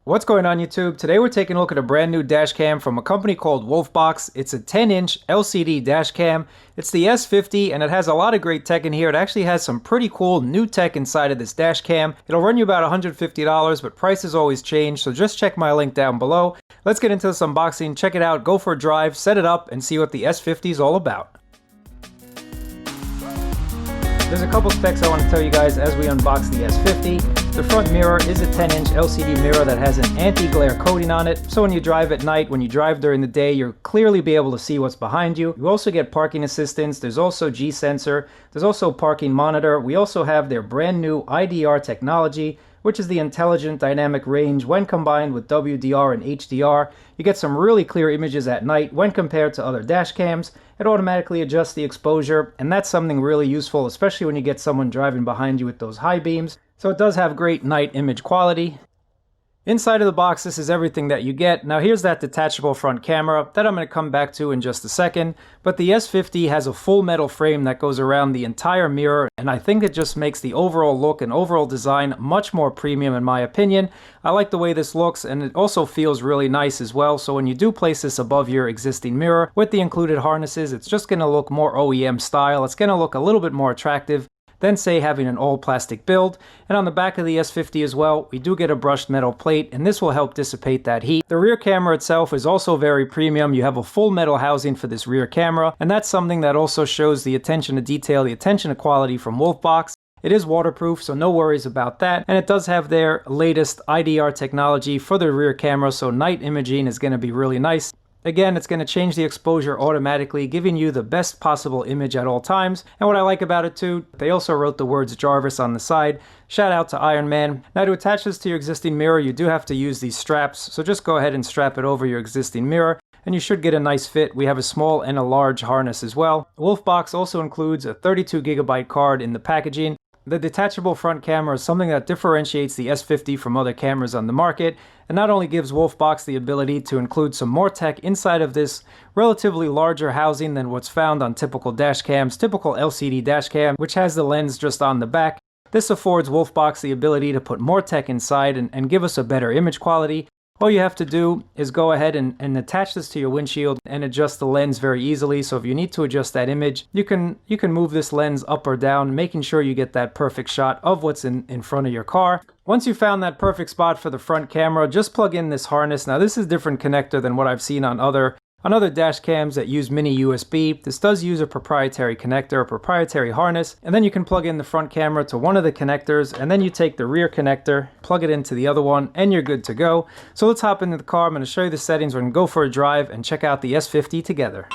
What's going on YouTube? Today we're taking a look at a brand new dash cam from a company called Wolfbox. It's a 10-inch LCD dash cam. It's the S50 and it has a lot of great tech in here. It actually has some pretty cool new tech inside of this dash cam. It'll run you about $150, but prices always change, so just check my link down below. Let's get into this unboxing, check it out, go for a drive, set it up, and see what the S50 is all about. There's a couple specs I want to tell you guys as we unbox the S50. The front mirror is a 10-inch LCD mirror that has an anti-glare coating on it, so when you drive at night, when you drive during the day, you'll clearly be able to see what's behind you. You also get parking assistance, there's also G-sensor, there's also parking monitor. We also have their brand new IDR technology, which is the intelligent dynamic range. When combined with WDR and HDR, you get some really clear images at night when compared to other dash cams. It automatically adjusts the exposure, and that's something really useful, especially when you get someone driving behind you with those high beams. So it does have great night image quality. Inside of the box, this is everything that you get. Now here's that detachable front camera that I'm going to come back to in just a second. But the S50 has a full metal frame that goes around the entire mirror, and I think it just makes the overall look and overall design much more premium in my opinion. I like the way this looks, and it also feels really nice as well. So when you do place this above your existing mirror with the included harnesses, it's just going to look more OEM style. It's going to look a little bit more attractive than say having an all plastic build. And on the back of the S50 as well, we do get a brushed metal plate, and this will help dissipate that heat. The rear camera itself is also very premium. You have a full metal housing for this rear camera, and that's something that also shows the attention to detail, the attention to quality from Wolfbox. It is waterproof, so no worries about that. And it does have their latest IDR technology for the rear camera, so night imaging is going to be really nice. Again, it's going to change the exposure automatically, giving you the best possible image at all times. And what I like about it too, they also wrote the words Jarvis on the side. Shout out to Iron Man. Now to attach this to your existing mirror, you do have to use these straps. So just go ahead and strap it over your existing mirror, and you should get a nice fit. We have a small and a large harness as well. Wolfbox also includes a 32GB card in the packaging. The detachable front camera is something that differentiates the S50 from other cameras on the market, and not only gives Wolfbox the ability to include some more tech inside of this relatively larger housing than what's found on typical dash cams, typical LCD dash cam, which has the lens just on the back. This affords Wolfbox the ability to put more tech inside and give us a better image quality. All you have to do is go ahead and attach this to your windshield and adjust the lens very easily. So if you need to adjust that image, you can move this lens up or down, making sure you get that perfect shot of what's in front of your car. Once you found that perfect spot for the front camera, just plug in this harness. Now this is a different connector than what I've seen on other dash cams that use mini USB. This does use a proprietary connector, a proprietary harness, and then you can plug in the front camera to one of the connectors, and then you take the rear connector, plug it into the other one, and you're good to go. So let's hop into the car. I'm going to show you the settings. We're going to go for a drive and check out the S50 together.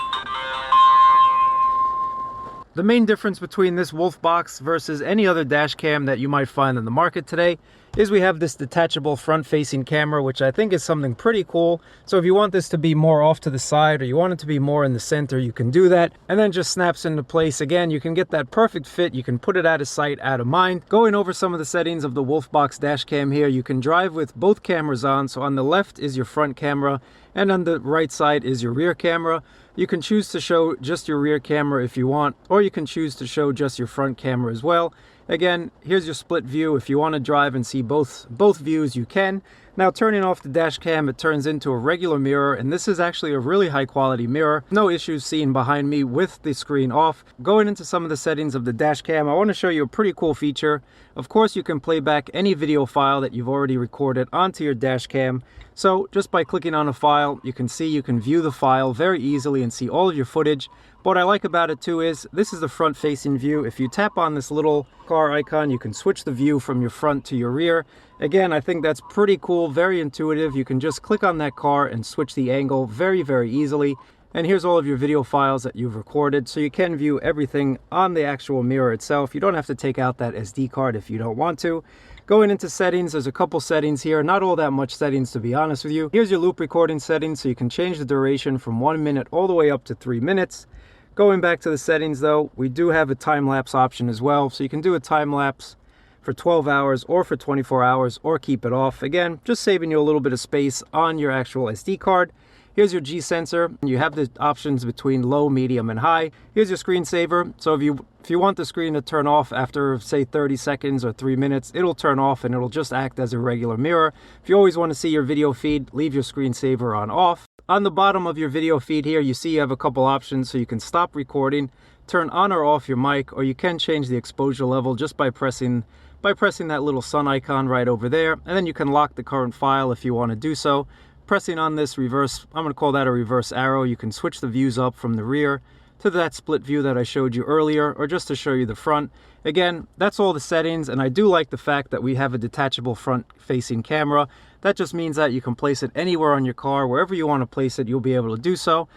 The main difference between this Wolfbox versus any other dash cam that you might find in the market today is we have this detachable front-facing camera, which I think is something pretty cool. So if you want this to be more off to the side or you want it to be more in the center, you can do that. And then just snaps into place. Again, you can get that perfect fit. You can put it out of sight, out of mind. Going over some of the settings of the Wolfbox dash cam here, you can drive with both cameras on. So on the left is your front camera, and on the right side is your rear camera. You can choose to show just your rear camera if you want, or you can choose to show just your front camera as well. Again, here's your split view. If you want to drive and see both views, you can. Now turning off the dash cam, it turns into a regular mirror, and this is actually a really high quality mirror. No issues seen behind me with the screen off. Going into some of the settings of the dash cam, I want to show you a pretty cool feature. Of course, you can play back any video file that you've already recorded onto your dash cam. So just by clicking on a file, you can view the file very easily and see all of your footage. But what I like about it too is this is the front facing view. If you tap on this little car icon, you can switch the view from your front to your rear. Again, I think that's pretty cool, very intuitive. You can just click on that car and switch the angle very, very easily. And here's all of your video files that you've recorded, so you can view everything on the actual mirror itself. You don't have to take out that SD card if you don't want to. Going into settings, there's a couple settings here, not all that much settings to be honest with you. Here's your loop recording settings, so you can change the duration from 1 minute all the way up to 3 minutes. Going back to the settings though, we do have a time-lapse option as well, so you can do a time-lapse for 12 hours or for 24 hours or keep it off. Again, just saving you a little bit of space on your actual SD card. Here's your G sensor. You have the options between low, medium, and high. Here's your screensaver. So if you want the screen to turn off after, say, 30 seconds or 3 minutes, it'll turn off and it'll just act as a regular mirror. If you always want to see your video feed, leave your screensaver on off. On the bottom of your video feed here, you see you have a couple options. So you can stop recording, turn on or off your mic, or you can change the exposure level just by pressing that little sun icon right over there. And then you can lock the current file if you want to do so. Pressing on this reverse, I'm going to call that a reverse arrow, you can switch the views up from the rear to that split view that I showed you earlier, or just to show you the front. Again, that's all the settings, and I do like the fact that we have a detachable front-facing camera. That just means that you can place it anywhere on your car. Wherever you want to place it, you'll be able to do so.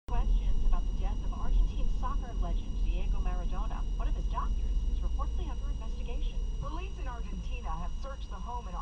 Questions about the death of Argentine soccer legend Diego Maradona. One of his doctors is reportedly under investigation. Police in Argentina have searched the home and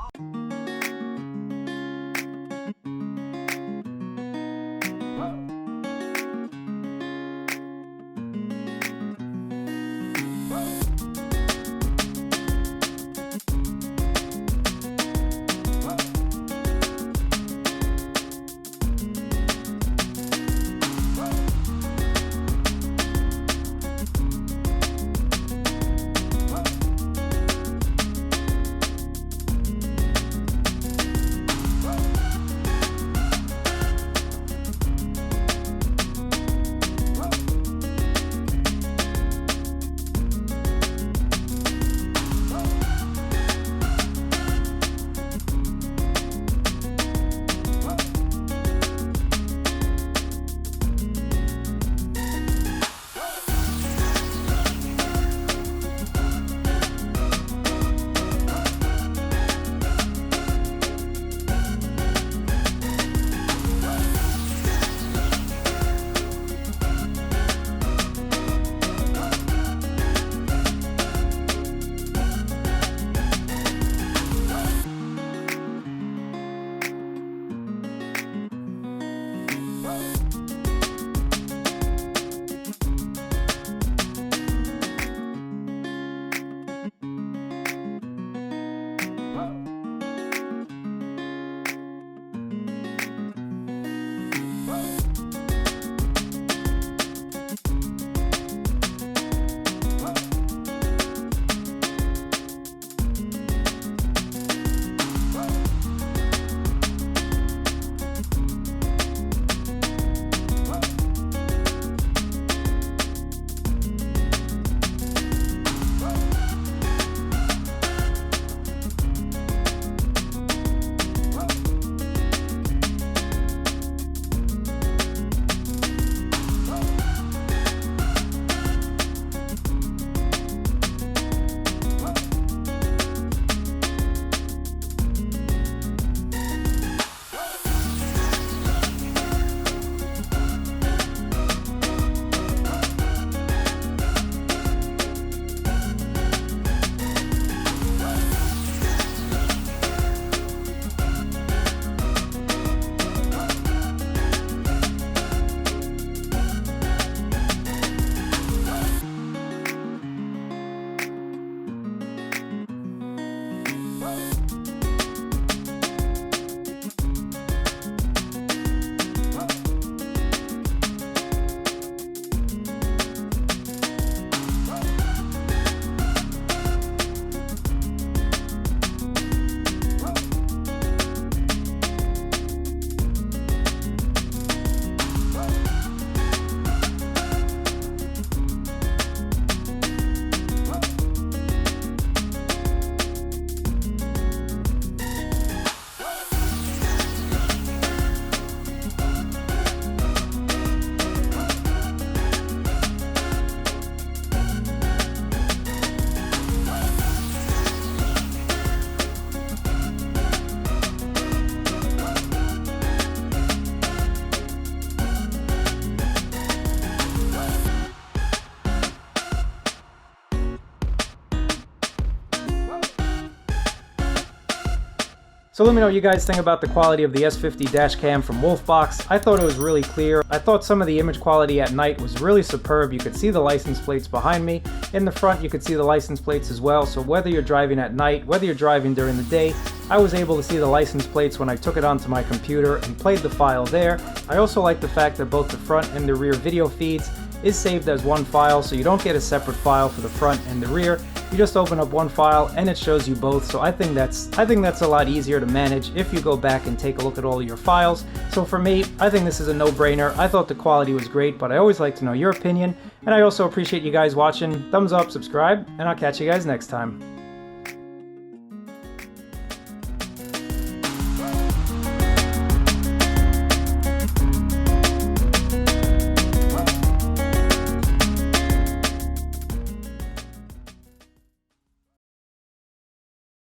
So let me know what you guys think about the quality of the S50 Dash Cam from Wolfbox. I thought it was really clear. I thought some of the image quality at night was really superb. You could see the license plates behind me. In the front, you could see the license plates as well. So whether you're driving at night, whether you're driving during the day, I was able to see the license plates when I took it onto my computer and played the file there. I also like the fact that both the front and the rear video feeds is saved as one file, so you don't get a separate file for the front and the rear. You just open up one file and it shows you both, so I think that's a lot easier to manage if you go back and take a look at all of your files. So for me, I think this is a no-brainer. I thought the quality was great, but I always like to know your opinion, and I also appreciate you guys watching. Thumbs up, subscribe, and I'll catch you guys next time.